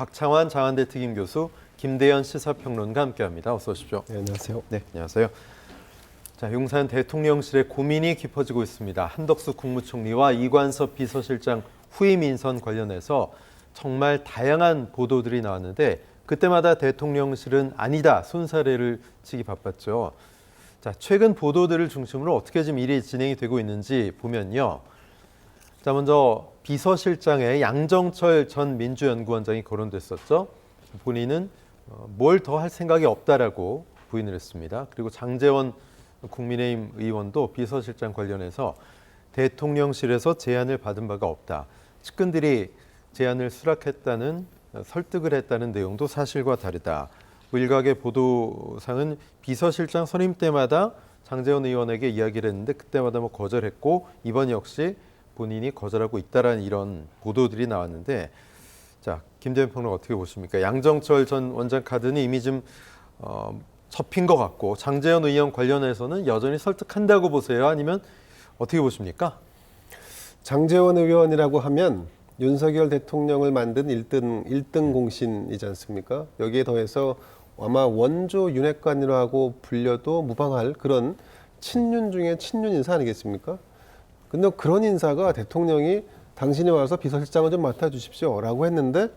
박창환 장한대 특임 교수, 김대현 시사평론가 함께합니다. 어서 오십시오. 네, 안녕하세요. 네, 안녕하세요. 자, 용산 대통령실의 고민이 깊어지고 있습니다. 한덕수 국무총리와 이관섭 비서실장 후임 인선 관련해서 정말 다양한 보도들이 나왔는데 그때마다 대통령실은 아니다, 손사래를 치기 바빴죠. 자, 최근 보도들을 중심으로 어떻게 지금 일이 진행이 되고 있는지 보면요. 자, 먼저 비서실장에 양정철 전 민주연구원장이 거론됐었죠. 본인은 뭘 더 할 생각이 없다라고 부인을 했습니다. 그리고 장제원 국민의힘 의원도 비서실장 관련해서 대통령실에서 제안을 받은 바가 없다. 측근들이 제안을 수락했다는, 설득을 했다는 내용도 사실과 다르다. 일각의 보도상은 비서실장 선임 때마다 장제원 의원에게 이야기를 했는데 그때마다 거절했고 이번 역시 본인이 거절하고 있다라는 이런 보도들이 나왔는데, 자, 김대현 평론가 어떻게 보십니까? 양정철 전 원장 카드는 이미 좀 접힌 것 같고 장제원 의원 관련해서는 여전히 설득한다고 보세요? 아니면 어떻게 보십니까? 장제원 의원이라고 하면 윤석열 대통령을 만든 1등 공신이지 않습니까? 여기에 더해서 아마 원조 윤핵관이라고 불려도 무방할 그런 친윤 중에 친윤 인사 아니겠습니까? 근데 그런 인사가 대통령이 당신이 와서 비서실장을 좀 맡아주십시오 라고 했는데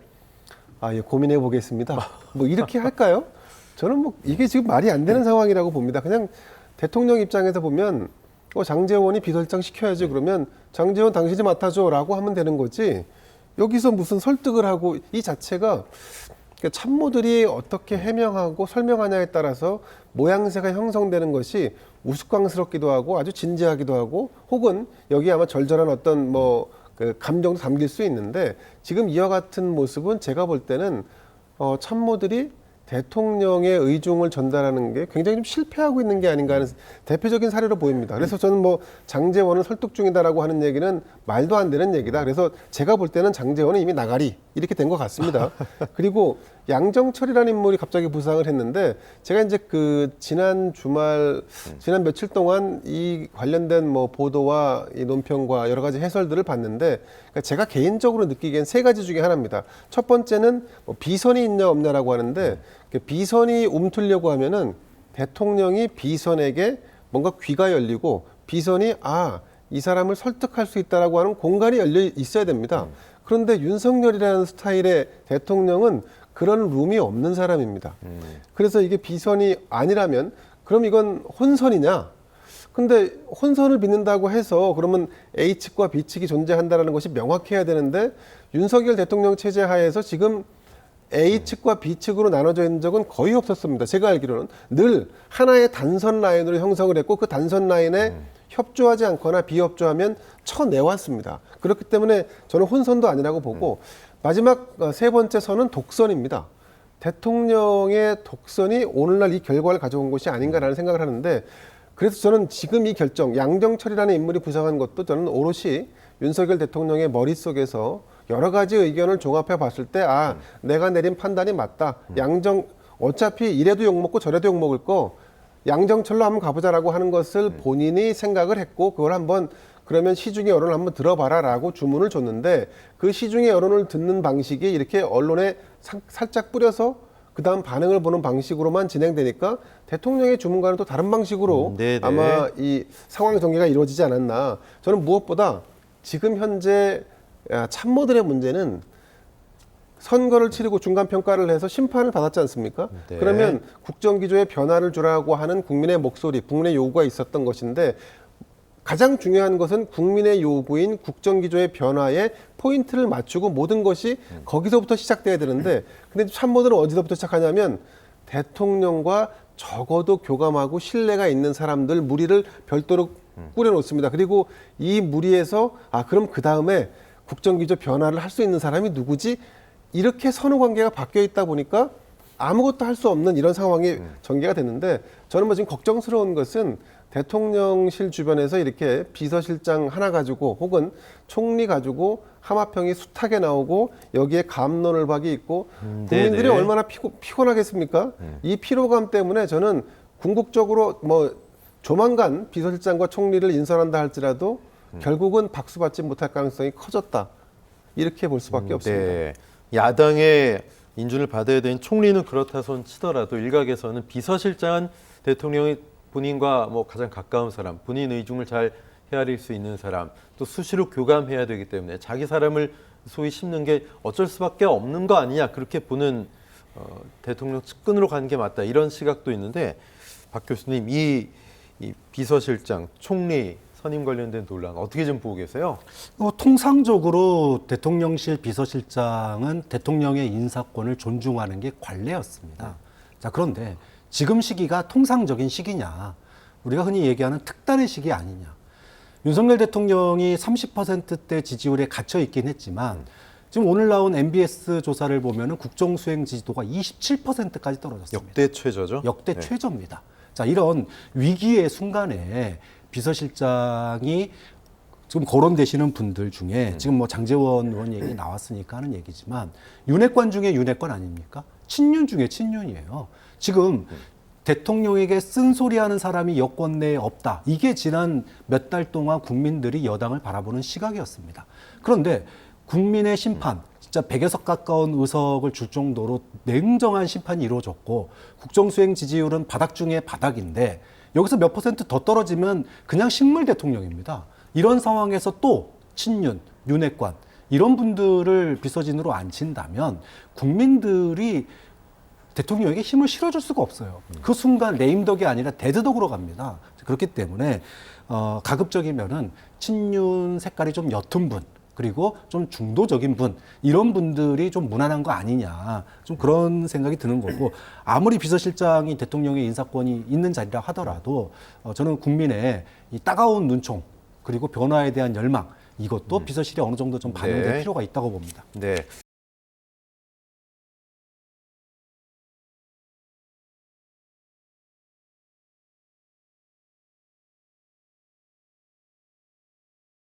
예, 고민해 보겠습니다. 뭐 이렇게 할까요? 저는 이게 지금 말이 안 되는 상황이라고 봅니다. 그냥 대통령 입장에서 보면 장제원이 비서실장 시켜야지, 그러면 장제원 당신이 맡아줘 라고 하면 되는 거지, 여기서 무슨 설득을 하고, 이 자체가 참모들이 어떻게 해명하고 설명하냐에 따라서 모양새가 형성되는 것이 우스꽝스럽기도 하고 아주 진지하기도 하고, 혹은 여기 아마 절절한 어떤 그 감정도 담길 수 있는데, 지금 이와 같은 모습은 제가 볼 때는 참모들이 대통령의 의중을 전달하는 게 굉장히 좀 실패하고 있는 게 아닌가 하는 대표적인 사례로 보입니다. 그래서 저는 장제원은 설득 중이다라고 하는 얘기는 말도 안 되는 얘기다. 그래서 제가 볼 때는 장제원은 이미 나가리 이렇게 된 것 같습니다. 그리고 양정철이라는 인물이 갑자기 부상을 했는데, 제가 이제 지난 주말, 지난 며칠 동안 이 관련된 보도와 이 논평과 여러 가지 해설들을 봤는데, 그러니까 제가 개인적으로 느끼기엔 세 가지 중에 하나입니다. 첫 번째는 비선이 있냐 없냐라고 하는데, 비선이 움트려고 하면은 대통령이 비선에게 뭔가 귀가 열리고 비선이 이 사람을 설득할 수 있다라고 하는 공간이 열려 있어야 됩니다. 그런데 윤석열이라는 스타일의 대통령은 그런 룸이 없는 사람입니다. 그래서 이게 비선이 아니라면 그럼 이건 혼선이냐? 근데 혼선을 빚는다고 해서 그러면 A측과 B측이 존재한다는 것이 명확해야 되는데, 윤석열 대통령 체제 하에서 지금 A측과 B측으로 나눠져 있는 적은 거의 없었습니다. 제가 알기로는 늘 하나의 단선 라인으로 형성을 했고 그 단선 라인에 협조하지 않거나 비협조하면 쳐내왔습니다. 그렇기 때문에 저는 혼선도 아니라고 보고, 마지막 세 번째 선은 독선입니다. 대통령의 독선이 오늘날 이 결과를 가져온 것이 아닌가라는 생각을 하는데, 그래서 저는 지금 이 결정, 양정철이라는 인물이 부상한 것도 저는 오롯이 윤석열 대통령의 머릿속에서 여러 가지 의견을 종합해 봤을 때 내가 내린 판단이 맞다. 어차피 이래도 욕먹고 저래도 욕먹을 거 양정철로 한번 가보자라고 하는 것을 본인이 생각을 했고, 그걸 한번 그러면 시중의 여론을 한번 들어봐라 라고 주문을 줬는데, 그 시중의 여론을 듣는 방식이 이렇게 언론에 살짝 뿌려서 그 다음 반응을 보는 방식으로만 진행되니까 대통령의 주문과는 또 다른 방식으로 아마 이 상황 전개가 이루어지지 않았나. 저는 무엇보다 지금 현재 참모들의 문제는 선거를 치르고 중간평가를 해서 심판을 받았지 않습니까? 네. 그러면 국정기조에 변화를 주라고 하는 국민의 목소리, 국민의 요구가 있었던 것인데, 가장 중요한 것은 국민의 요구인 국정기조의 변화에 포인트를 맞추고 모든 것이 거기서부터 시작돼야 되는데, 근데 참모들은 어디서부터 시작하냐면 대통령과 적어도 교감하고 신뢰가 있는 사람들 무리를 별도로 꾸려놓습니다. 그리고 이 무리에서 그럼 그 다음에 국정기조 변화를 할 수 있는 사람이 누구지? 이렇게 선후관계가 바뀌어 있다 보니까 아무것도 할 수 없는 이런 상황이 전개가 됐는데, 저는 지금 걱정스러운 것은 대통령실 주변에서 이렇게 비서실장 하나 가지고 혹은 총리 가지고 하마평이 숱하게 나오고 여기에 갑론을박이 있고 국민들이 얼마나 피곤하겠습니까? 이 피로감 때문에 저는 궁극적으로 조만간 비서실장과 총리를 인선한다 할지라도 결국은 박수받지 못할 가능성이 커졌다. 이렇게 볼 수밖에 없습니다. 네. 야당의 인준을 받아야 되는 총리는 그렇다 손 치더라도 일각에서는 비서실장은 대통령이 본인과 뭐 가장 가까운 사람, 본인 의중을 잘 헤아릴 수 있는 사람, 또 수시로 교감해야 되기 때문에 자기 사람을 소위 심는 게 어쩔 수밖에 없는 거 아니냐 그렇게 보는 대통령 측근으로 가는 게 맞다 이런 시각도 있는데 박 교수님 이 비서실장, 총리 선임 관련된 논란 어떻게 좀 보고 계세요? 통상적으로 대통령실 비서실장은 대통령의 인사권을 존중하는 게 관례였습니다. 자, 그런데 지금 시기가 통상적인 시기냐? 우리가 흔히 얘기하는 특단의 시기 아니냐? 윤석열 대통령이 30%대 지지율에 갇혀 있긴 했지만 지금 오늘 나온 MBS 조사를 보면은 국정수행 지지도가 27%까지 떨어졌습니다. 역대 최저죠? 역대 네. 최저입니다. 자, 이런 위기의 순간에 비서실장이 지금 거론되시는 분들 중에 지금 뭐 장제원 의원 얘기 나왔으니까 하는 얘기지만 윤핵관 중에 윤핵관 아닙니까? 친윤 중에 친윤이에요. 지금 대통령에게 쓴소리하는 사람이 여권 내에 없다. 이게 지난 몇 달 동안 국민들이 여당을 바라보는 시각이었습니다. 그런데 국민의 심판, 진짜 100에서 가까운 의석을 줄 정도로 냉정한 심판이 이루어졌고 국정수행 지지율은 바닥 중에 바닥인데 여기서 몇 퍼센트 더 떨어지면 그냥 식물 대통령입니다. 이런 상황에서 또 친윤, 윤핵관 이런 분들을 비서진으로 앉힌다면 국민들이 대통령에게 힘을 실어줄 수가 없어요. 그 순간 레임덕이 아니라 데드덕으로 갑니다. 그렇기 때문에 가급적이면은 친윤 색깔이 좀 옅은 분 그리고 좀 중도적인 분 이런 분들이 좀 무난한 거 아니냐 좀 그런 생각이 드는 거고 아무리 비서실장이 대통령의 인사권이 있는 자리라 하더라도 저는 국민의 이 따가운 눈총 그리고 변화에 대한 열망 이것도 비서실에 어느 정도 좀 반영될 네. 필요가 있다고 봅니다. 네,